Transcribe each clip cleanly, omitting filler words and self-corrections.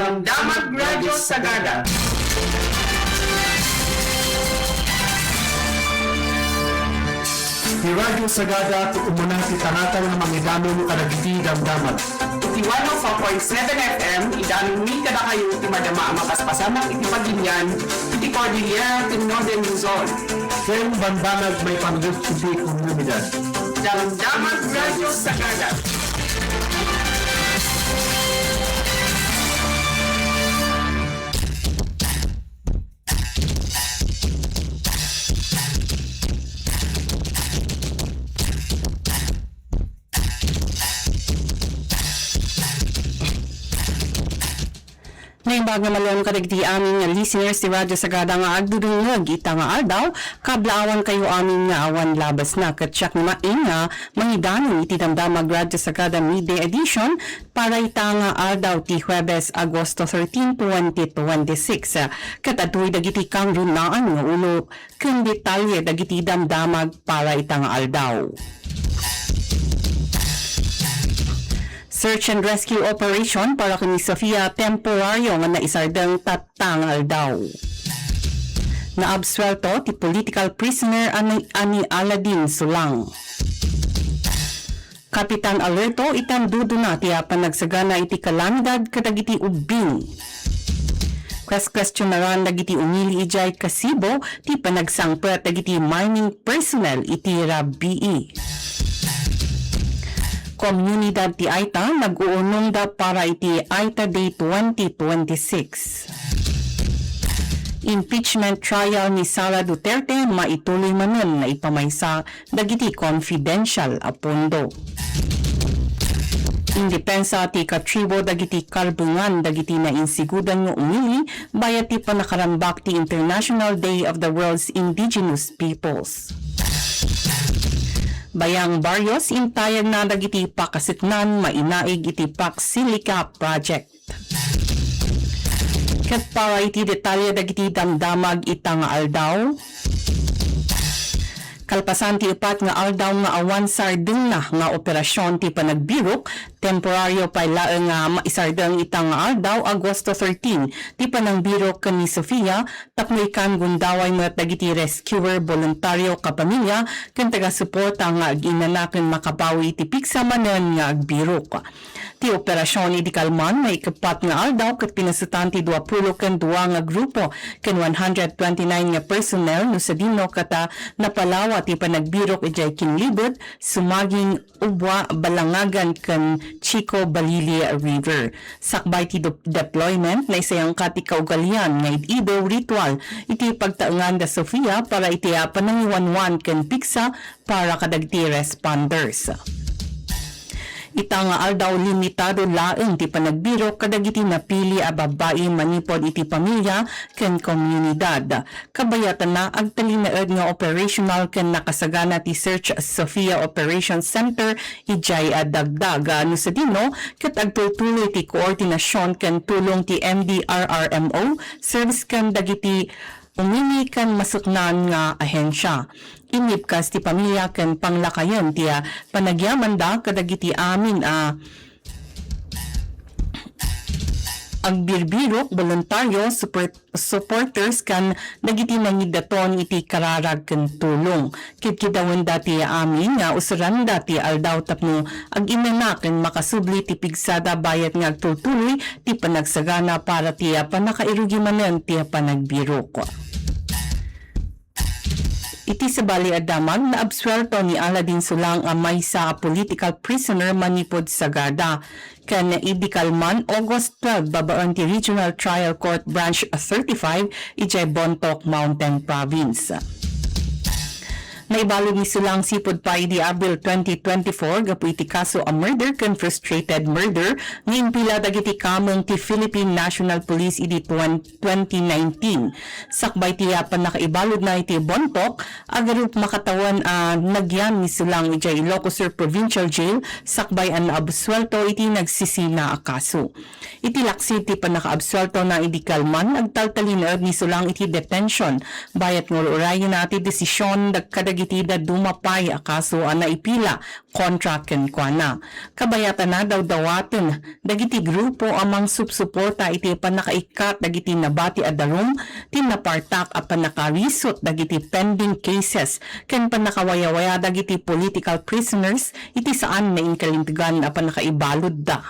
Damdamag Radyo Sagada. Di Radyo Sagada at umunang titanatang ng mga damo ng kadagiti damdaman. Iti 104.7 FM, idanong ni kada kayo iti madama ang mapaspasamang iti paglinyan, iti Cordillera iti Northern Luzon. Kaya banbanag may panggap iti komunidad. Damdamag Radyo Sagada. Naimbag na malong kadagdi amin nga listeners si Radyo Sagada nga agdudungag ita nga aldaw, kablaawan kayo amin nga awan labas na katsak ni maing nga mangidanon iti damdamag Radyo Sagada Midday Edition para ita nga aldaw ti Huwebes, Agosto 13, 2026. Katatuy dagiti kang runaan nga ulo kung detalye dagiti damdamag para ita nga aldaw. Search and rescue operation para kini Sofia temporaryo nga naisardang tatangal daw. Naabswelto ti political prisoner ani Aladdin Sulang. Kapitan Alerto itandudo na ti panagsagana iti kalamidad kadagiti ubing. Questionaran dagiti umili ijay kasibo ti panagsangpet dagiti mining personnel iti RABI. Komunidad ti Aita nag-uunong da para iti Aita Day 2026. Impeachment trial ni Sara Duterte maituloy manon na ipamaysa dagiti confidential a pondo. Indepensa ti katribo dagiti karbungan dagiti na insigudan nga umili bayat ti panakarambak ti International Day of the World's Indigenous Peoples. Bayang Barrios intayag na dagiti pakasitnan mainaig iti Paksilica Project. Ket para iti detalye dagiti damdamag ita nga aldaw. Kalpasan ti upat nga aldaw nga awan sardeng na nga operasyon ti panagbirok, temporaryo pailaeng nga maisardeng ita nga aldaw Agosto 13 ti panangbirok ken ni Sofia tapno ikan gundaway met dagiti rescuer voluntaryo kapamilya ken taga-suporta nga ag-inanaken makabawi ti piksa manen nga agbirok. Ti operasyon idi kalman may ikapat nga aldaw ket pinasutan ti 20 ken 2 nga grupo ken 129 nga personnel no sa dino kata napalawa ti panagbirok ijay kinlibot sumaging ubwa balangagan ken Chico Balili River. Sakbay ti deployment na isayang kati kaugalian nga ido ritual iti pagtaengan da Sofia para iti panangiwanwan ken piksa para kadagti responders. Ita nga aldaw limitado laeng ti panagbiro kadagiti napili a babae manipod iti pamilya ken komunidad. Kabayatan na agtalinaed nga operational ken nakasagana ti Search Sofia Operations Center ijay dagdag no sa dino ket agtutuloy ti koordinasyon ken tulong ti MDRRMO service ken dagiti umini kan masuknan nga ahensya. Inipkas ti pamilya ken panglakayon ti panagyaman da kadagiti amin agbirbirok voluntaryo supporters kan dagiti nangidaton iti kararag ken tulong. Kitkidawen dati amin nga usuran dati aldaw tapno ag-imena ken makasubli ti pigsada bayat nga agtutuloy ti panagsagana para ti panakairugimanen ti panagbirok. Iti sa bali adaman na absuelto ni Aladdin Sulang ang maysa political prisoner manipod Sagada. Kan idikalman August 12 babaan ti Regional Trial Court Branch 35 ijay Bontoc Mountain Province. Naibalog ni Sulang sipod pa idi Abril 2024 gapu iti kaso a murder ken frustrated murder ngin pila dagiti kamong ti Philippine National Police idi 2019. Sakbay ti yapan nakaibalog na iti Bontoc agarup makatawan nagyan ni Sulang ijay Ilocos Sur Provincial Jail sakbay an absuelto iti nagsisina a kaso. Iti laksid ti panakaabsuelto na idi kalman agtaltalinaed ni Sulang iti detention bayat ngururayon na iti desisyon dagkadag dagiti da dumapay a kaso a naipila kontra kenkwana. Kabayatan na daw dawaten dagiti grupo amang subsuporta iti panakaikat dagiti nabati a darum tin napartak a panakarisot dagiti pending cases ken panakawayawaya dagiti political prisoners iti saan na inkalintigan a panakaibalod da.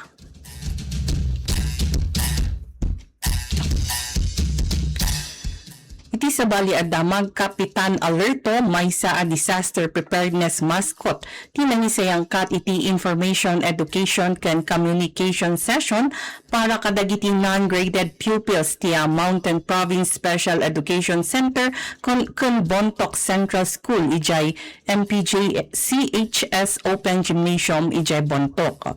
Iti sa bali adamag Kapitan Alerto maysa a disaster preparedness mascot tinangisayang kat iti information education ken communication session para kadagiti non-graded pupils ti Mountain Province Special Education Center kun Bontoc Central School ijay MPJ CHS Open Gymnasium ijay Bontoc.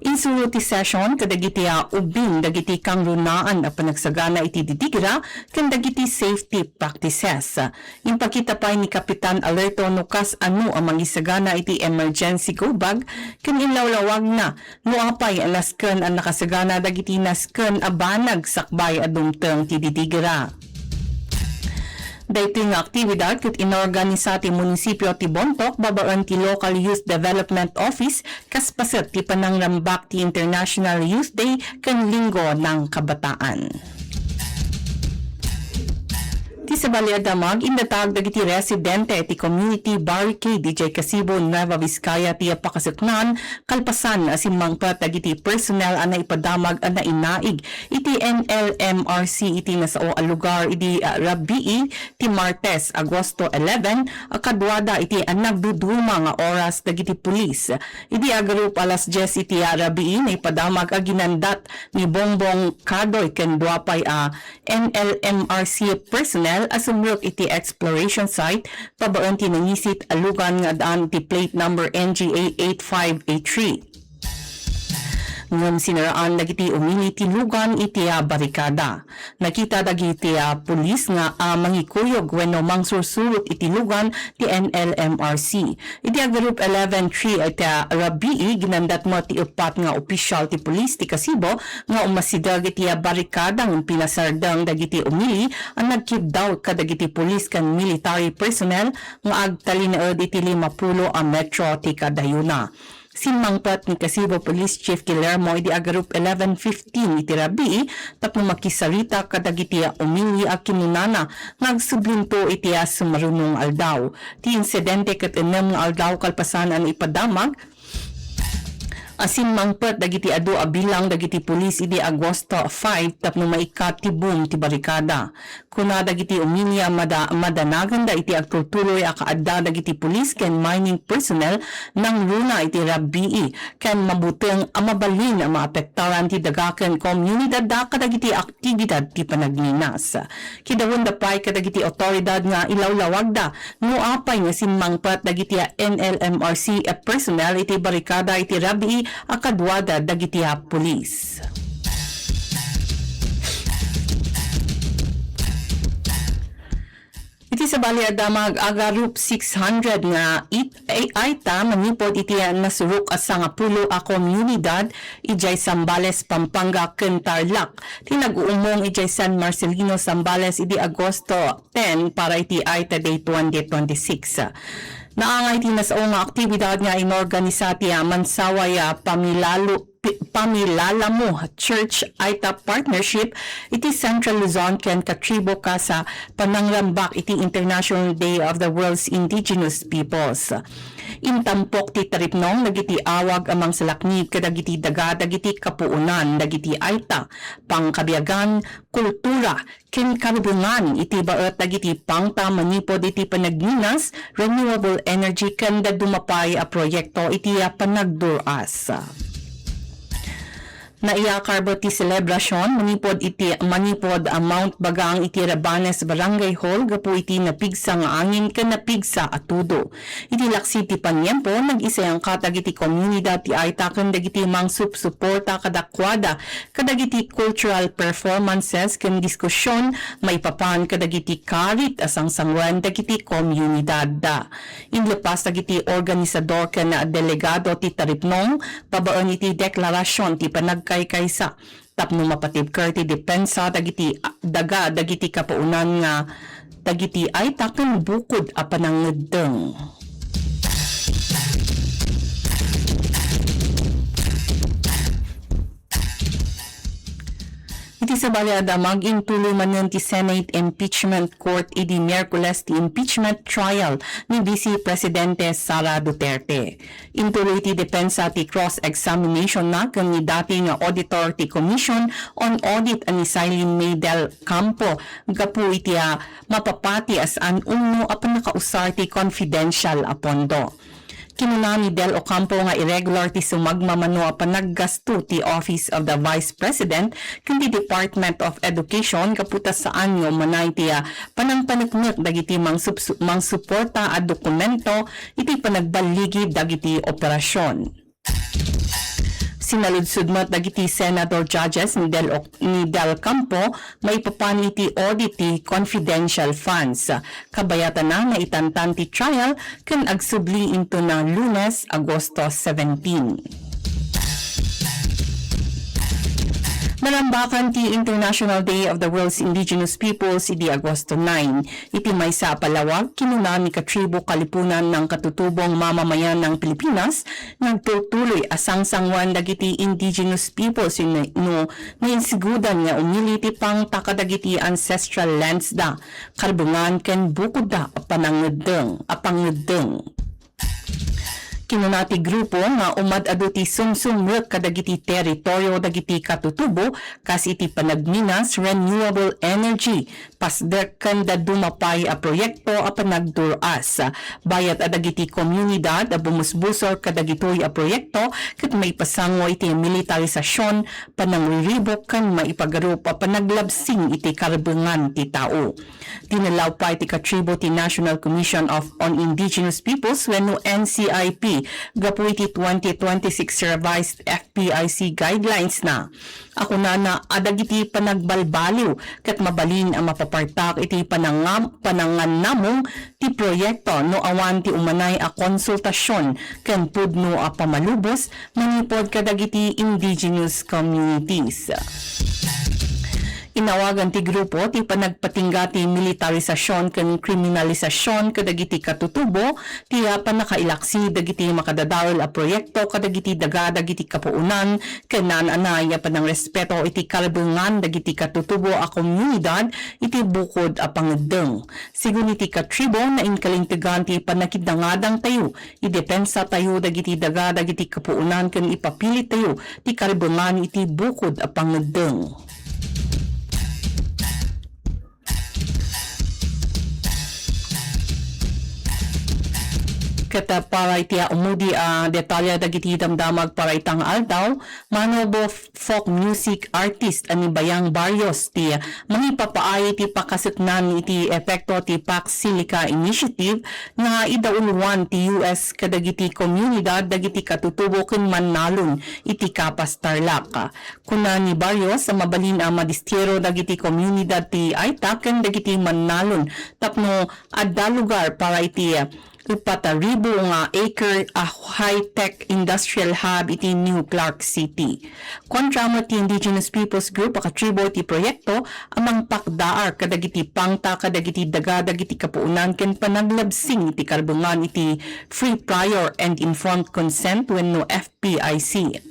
Insuro ti session kadagiti ubing dagiti kang runaan a panagsagana iti didigira ken dagiti safety practices. Impakita pa ni Kapitan Alerto nukas ano ang mangisagana iti emergency go bag ken inlawlawag na no apay alasken ang nakasagana dagiti nasken a banag sakbay adumteng ti didigira. Dahito nga aktibidad ket inorganisa ti munisipyo ti Bontoc babaan ti Local Youth Development Office kaspaset ti panangrambak ti International Youth Day ken Linggo ng Kabataan. Ti sa Baliadamag, indatag dagiti residente ti community barricade DJ Casibo Nueva Vizcaya ti pakasuknan kalpasan asimangpat dagiti personnel ana ipadamag ana inaig iti NLMRC iti nasao a lugar iti Rabii ti Martes Agosto 11 akadwada iti nagduduma nga oras dagiti pulis iti agarup alas 10 iti Rabii na ipadamag a ginandat ni Bongbong Kadoy ken duapay a NLMRC personnel asumrok iti exploration site pabaon tinangisit alugan nga daan ti plate number NGA 8583. Ngam sinaraan dagiti umili ti lugan iti barikada. Nakita dagiti pulis nga mangikuyog wenno mangsursurot iti lugan ti NLMRC. Iti group 11-3 iti Rabii ginandat mo ti upat nga opisyal ti pulis ti Casibo nga umasidag iti barikada ng pinasardang dagiti umili ang nagkeep daw kadagiti pulis kan military personnel nga agtalinaod iti 50 a metro ti kadayuna. Simangpat ni Casibo Police Chief Guillermo iti agarup 11:15 iti Rabii tapno makisarita kadagiti umili a kinunana nagsublinto iti sumarunong aldaw. Ti insidente ket enem nga aldaw kalpasan ang ipadamag asin mangpet dagiti adu bilang dagiti pulis iti Agosto 5 tapno maikat ti boom ti barikada. Kuna dagiti umilia madanagan da iti agtutuloy a kaadda dagiti pulis ken mining personnel nang luna iti Rabii ken mabuteng mabalin a maapektaran ti dagaken komunidad da kadagiti aktibidad ti panagninas. Kidawon da pay kadagiti otoridad nga ilawlawag da no apay nga sinmangpet dagiti NLMRC personnel iti barikada iti Rabii akadwada dagiti pulis. Iti sa Baliadamag agarup 600 nga aita manipod iti nasuruk asa nga pulo a komunidad ijay Sambales Pampanga ken Tarlac. Ti nag-uumong ijay San Marcelino Sambales iti Agosto 10 para iti aita day 2026. Naangay ti nasao nga aktibidad nga inorganisa ti Mansaway Pamilalamo Church Aita Partnership iti Central Luzon ken Catribo sa panangrambak iti International Day of the World's Indigenous Peoples. Intampok ti taripnong dagiti awag amang salaknib kadagiti daga dagiti kapuunan dagiti Aita pangkabiyagan kultura ken karubungan iti baet dagiti pangta manipod iti panagninas renewable energy ken dumapay a proyekto iti panagduras. Naiakarbo ti selebrasyon manipod Mount Bagang iti Rabanes Barangay Hall gapu iti napigsa nga angin ken napigsa atudo. Iti laksi ti panyempo nag-isayang katag iti komunidad ti Aita ken dagiti mang suporta kadakwada kadagiti cultural performances ken diskusyon maipapan kadagiti karit asang sangwan dagiti komunidad da. Inlepas dagiti organisador ken delegado ti taripnong pabaon iti deklarasyon ti kaysa tapno mapatibker ti depensa dagiti daga dagiti kapaunan nga dagiti ay taken bukod a panangedeng. Iti sa balyada, mag-intuloy man ti Senate Impeachment Court idi Miyerkules ti impeachment trial ni Vice Presidente Sara Duterte. Intuloy ti depensa ti cross-examination na ken ni dati nga auditor ti Commission on Audit ani Silene May del Campo gapu iti mapapati as an umno apan nakausar ti confidential a pondo. Kinuna ni Del Ocampo nga irregular ti sumagmamano a panaggasto ti Office of the Vice President kundi Department of Education kaputas sa anyo manay ti panangpaneknek dagiti mangsuporta a dokumento iti panagbaligi dagiti operasyon. Sinaludsud mat dagiti Senator Judges ni Del Campo may papani ti audit ti confidential funds. Kabayatan na itantan ti trial ken agsubli into na Lunes, Agosto 17. Malambakan ti International Day of the World's Indigenous Peoples idi Agosto 9. Iti maysa palawag kinuna ni katribo kalipunan ng katutubong mamamayan ng Pilipinas nagtutuloy asangsangwan dagiti indigenous peoples no nainsigudan nga umili ti pang takadagiti ancestral lands da karbungan ken bukod da apangedeng. Kinunati grupo nga umad-ado ti sumsumrek kadagiti teritoryo dagiti katutubo kas iti panagminas renewable energy pasdek kanda dumapay a proyekto a panagduras bayat a dagiti komunidad a bumusbusor kadagitoy a proyekto ket may pasango iti militarisasyon panangriribok kan maipagarup a panaglabsing iti karbungan ti tao. Tinalaw pa iti katribo ti National Commission on Indigenous Peoples wenno NCIP gapu iti 2026 revised FPIC guidelines na. Ako na adagiti panagbalbaliw ket mabalin ang mapapartak iti pananganamong ti proyekto no awan ti umanay a konsultasyon ken pudno a pamalubos manipod kadagiti indigenous communities. Inawagan ti grupo ti panagpatinggati militarisasyon ken kriminalisasyon kadagiti katutubo ti panakailaksi dagiti makadadawel a proyekto kadagiti daga dagiti kapuunan ken nananay panang respeto iti kalbungan dagiti katutubo a komunidad iti bukod a pangedeng. Sigun iti katribo na inkalintigan ti panakidangadang tayo idepensa tayo dagiti daga dagiti kapuunan ken ipapilit tayo ti kalbungan iti bukod a pangedeng. Kata para iti umudi detalya dagiti damdamag para itang aldaw manobo folk music artist ani Bayang Barrios ti mangipapaay ti pakasuknan iti epekto ti Pax Silica Initiative nga idauluan ti US kadagiti komunidad dagiti katutubo ken Manalon iti Kapas Tarlac. Kuna ni Barrios sa mabalin ang madistyero dagiti komunidad ti Aita ken dagiti Manalon tapno adda lugar para iti 4,000 nga acre a high-tech industrial hub iti New Clark City. Kontra mo ti Indigenous Peoples Group a katribo ti proyekto amang pakdaar kadagiti pangta kadagiti daga dagiti kapuunan ken panaglabsing iti karbungan iti free prior and informed consent wenno FPIC.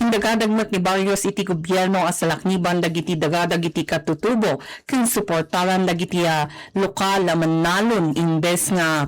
Dagadagmat ni Barrios iti gobyerno as salakniban dagiti dagadag iti katutubo ken suportaran dagiti lokal a Manalon imbes nga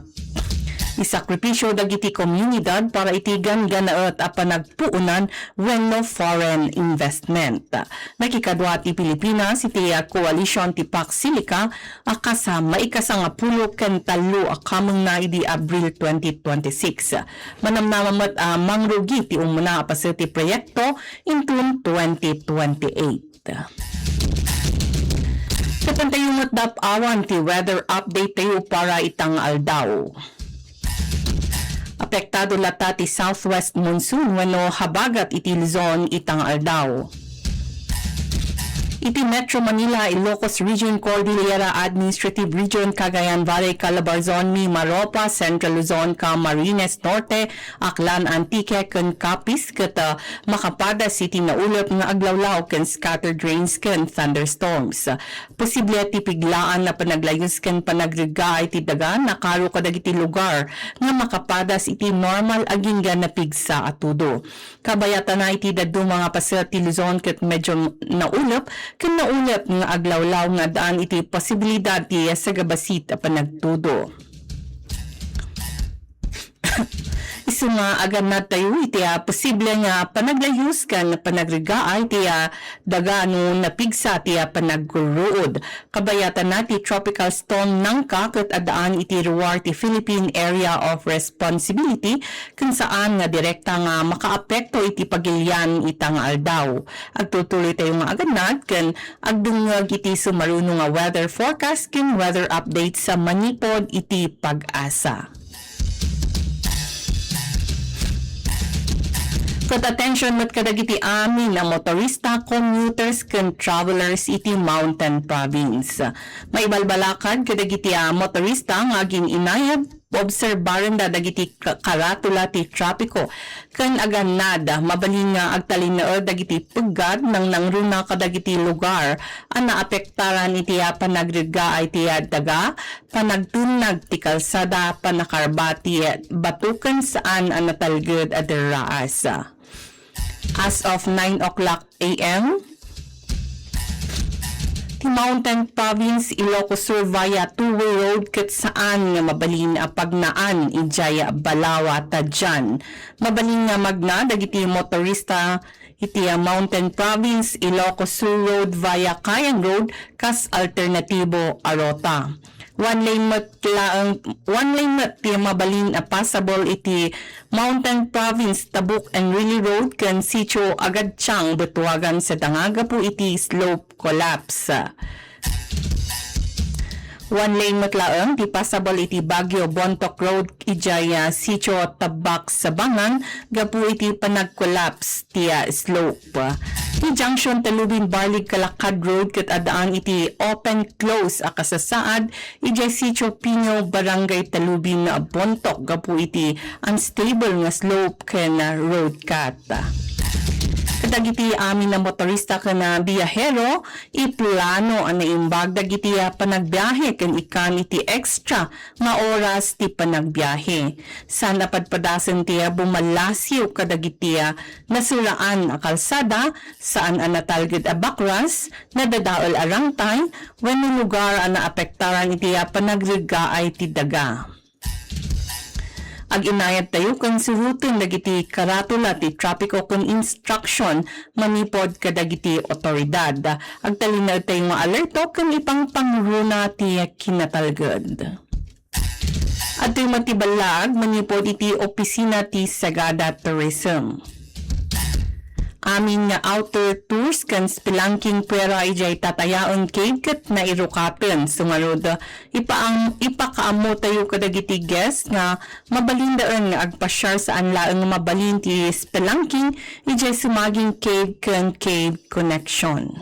isakripisyo dagiti komunidad para itigan ganaot a panagpuunan wenno foreign investment. Nakikadwa ti Pilipinas iti coalition ti Pax Silica akasama ikasangapulo ken talo a kameng na idi Abril 2026. Manamnamamat mangrugi ti umuna a paser ti proyekto intun 2028. Kapantayungot dapawan ti weather update tayo para itang aldaw. Apektado lata ti southwest monsoon wenno habagat iti Luzon itang aldaw. Iti Metro Manila, Ilocos Region, Cordillera Administrative Region, Cagayan Valley, Calabarzon, Mimaropa, Central Luzon, Camarines Norte, Aklan, Antique, ken Capiz, ket Makapada City na ulap nga aglawlaw ken scattered rains ken thunderstorms. Posible ti piglaan na panaglayos ken panagregay ti daga nakaro kadagiti lugar nga makapadas iti normal agingga na pigsa atudo. Kabayatan na iti dadto mga paset ti Luzon ket medyo naulap ken naulap nga aglawlaw nga daan iti posibilidad ti sagabasit a panagtudo. Isu nga agan na tayo iti posible nga panaglayos kan panagregaay ti daga no napigsa ti panagguruod. Kabayatan na ti tropical storm Nangka ket adaan iti ruwar ti Philippine Area of Responsibility kung saan nga direkta nga makaapekto iti pagilian itang aldaw. Agtutuloy tayo nga aganad ken agdungag iti sumaruno nga weather forecast ken weather update sa Manipod iti Pag-asa. Kat attention mat kadagiti amin na motorista, commuters, ken travelers iti Mountain Province. Maibalbalakad kadagiti motorista nga aging inayab obserbaran da dagiti karatula ti trapiko ken aganad mabalin nga agtalinaed dagiti peggad nang nangruna kadagiti lugar ang naapektaran iti panagregaay ti daga panagtunag ti kalsada panakarbati batuken saan ang natalged at raas. As of 9 o'clock a.m., ti Mountain Province, Ilocos Sur via two-way road ket saan nga mabalin a pagnaan ijaya Balawa Tadjan. Mabalin nga magna dagiti motorista iti Mountain Province, Ilocos Sur Road via Kayan Road kas alternatibo Arota. One lane mat ti mabalin a passable iti Mountain Province Tabuk and Riley Road ken Sitio Agadchang betuwagan sa dangaga po iti slope collapse. One lane matlaang ti passable iti Baguio Bontoc Road ijaya Sitio Tabak Sabangan gapu iti panag-collapse ti slope. Ti junction Talubin Barlig Kalakad Road ket adaan iti open close a kasasaad ijay Sitio Pino Barangay Talubin na Bontoc gapu iti unstable nga slope ken road cut. Kadagiti amin na motorista ken biyahero iplano ang naimbag dagiti panagbiyahe ken ikan iti extra nga oras ti panagbiyahe. Sana padpadasen ti bumalasiw kadagiti nasuraan a kalsada saan ang natalged a bakras na dadaol arangtay wenno lugar ang naapektaran iti panagregaay ti daga. Ag-inayat tayo kung surutin dagiti karatula ti trapiko kung instruction manipod kadagiti otoridad. Agtalinaw tayo nga alerto kung ipang pangruna ti kinatalged. At yung matibalag manipod iti opisina ti Sagada Tourism. Amin nga outdoor tours kan spelunking pwera ijay tatayaon cave ket na irukaten sungarod ipakaamo tayo kadagiti guest nga mabalindaan nga agpasyar saan laeng mabalin ti spelunking ijay sumaging cave kan cave connection.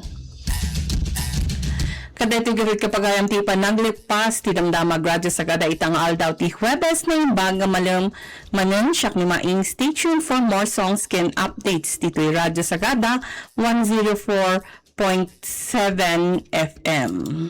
Kadeti gawid kapagayam ti panaglipas ti damdamag radyo Sagada itang aldaw ti Huwebes na imbag nga malam manen siyak ni maing. Stay tuned for more songs ken updates dito Radyo Sagada 104.7 FM.